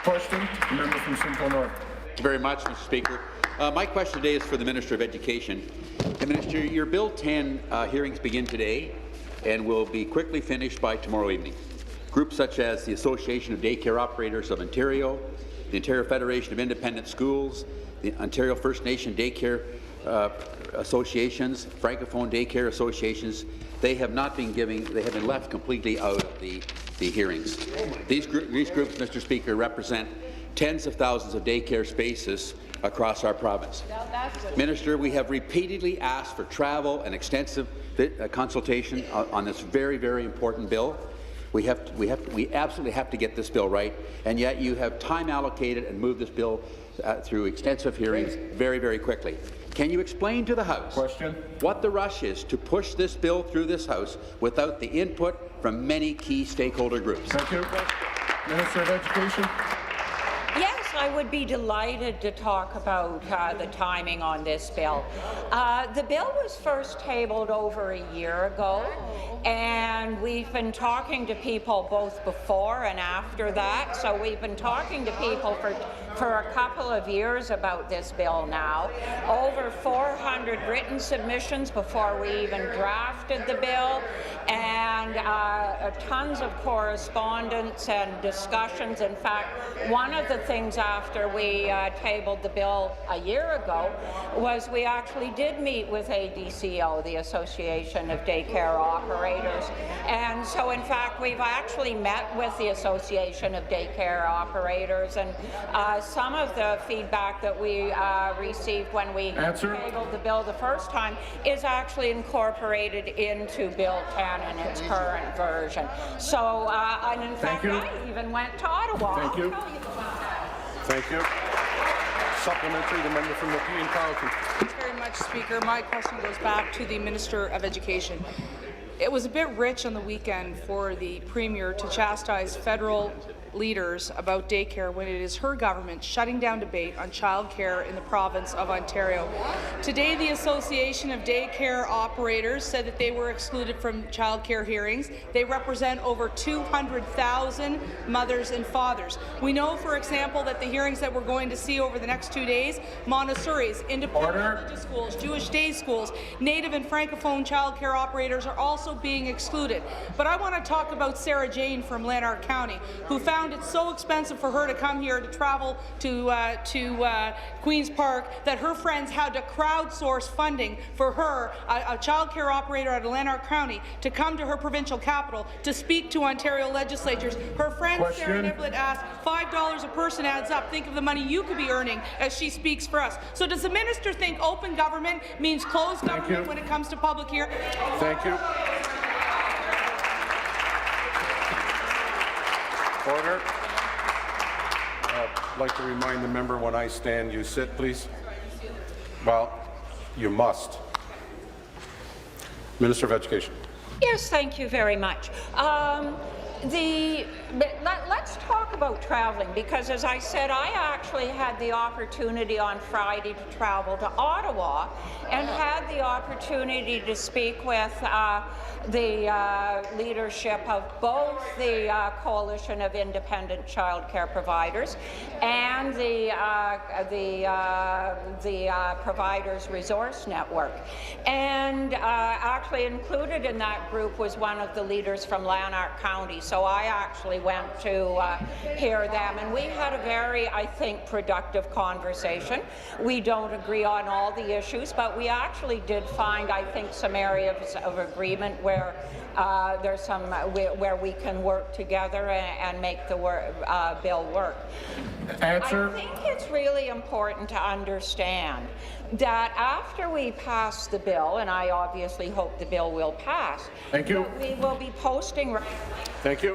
Question, the member from Simcoe North. Thank you very much, Mr. Speaker. My question today is for the Minister of Education. Minister, your Bill 10 hearings begin today and will be quickly finished by tomorrow evening. Groups such as the Association of Daycare Operators of Ontario, the Ontario Federation of Independent Schools, the Ontario First Nation Daycare Associations, Francophone Daycare Associations, they have been left completely out of the hearings. These groups, Mr. Speaker, represent tens of thousands of daycare spaces across our province. Minister, we have repeatedly asked for travel and extensive consultation on this very, very important bill. We absolutely have to get this bill right, and yet you have time allocated and moved this bill through extensive hearings very, very quickly. Can you explain to the House what the rush is to push this bill through this House without the input from many key stakeholder groups? Thank you. Minister of Education. Yes, I would be delighted to talk about the timing on this bill. The bill was first tabled over a year ago, and we've been talking to people both before and after that. So we've been talking to people for a couple of years about this bill now. Over 400 written submissions before we even drafted the bill, and tons of correspondence and discussions. In fact, one of the things after we tabled the bill a year ago was we actually did meet with ADCO, the Association of Daycare Operators, and so in fact we've actually met with the Association of Daycare Operators, and some of the feedback that we received when we tabled the bill the first time is actually incorporated into Bill 10 in its current version. So, and in fact, I even went to Ottawa. Thank you. Thank you. Supplementary, the member from Nepean-Carleton. Thanks very much, Speaker. My question goes back to the Minister of Education. It was a bit rich on the weekend for the Premier to chastise federal leaders about daycare when it is her government shutting down debate on childcare in the province of Ontario. Today, the Association of Daycare Operators said that they were excluded from childcare hearings. They represent over 200,000 mothers and fathers. We know, for example, that the hearings that we're going to see over the next 2 days, Montessori's, independent religious schools, Jewish day schools, Native and Francophone childcare operators are also being excluded. But I want to talk about Sarah Jane from Lanark County, who found it so expensive for her to come here to travel to Queen's Park that her friends had to crowdsource funding for her, a childcare operator at Lanark County, to come to her provincial capital to speak to Ontario legislatures. Her friend Sarah Niblett asked, $5 a person adds up. Think of the money you could be earning as she speaks for us. So does the minister think open government means closed government when it comes to public hearings? Thank you. Order. I'd like to remind the member, when I stand, you sit, please. Well, you must. Minister of Education. Yes, thank you very much. Let's talk about traveling, because as I said, I actually had the opportunity on Friday to travel to Ottawa and had the opportunity to speak with the leadership of both the Coalition of Independent Childcare Providers and the Providers Resource Network. And actually included in that group was one of the leaders from Lanark County. So I actually went to hear them, and we had a very, I think, productive conversation. We don't agree on all the issues, but we actually did find, I think, some areas of agreement where there's some where we can work together and make the bill work. Answer. I think it's really important to understand that after we pass the bill, and I obviously hope the bill will pass, Thank you. we will be posting. Thank you.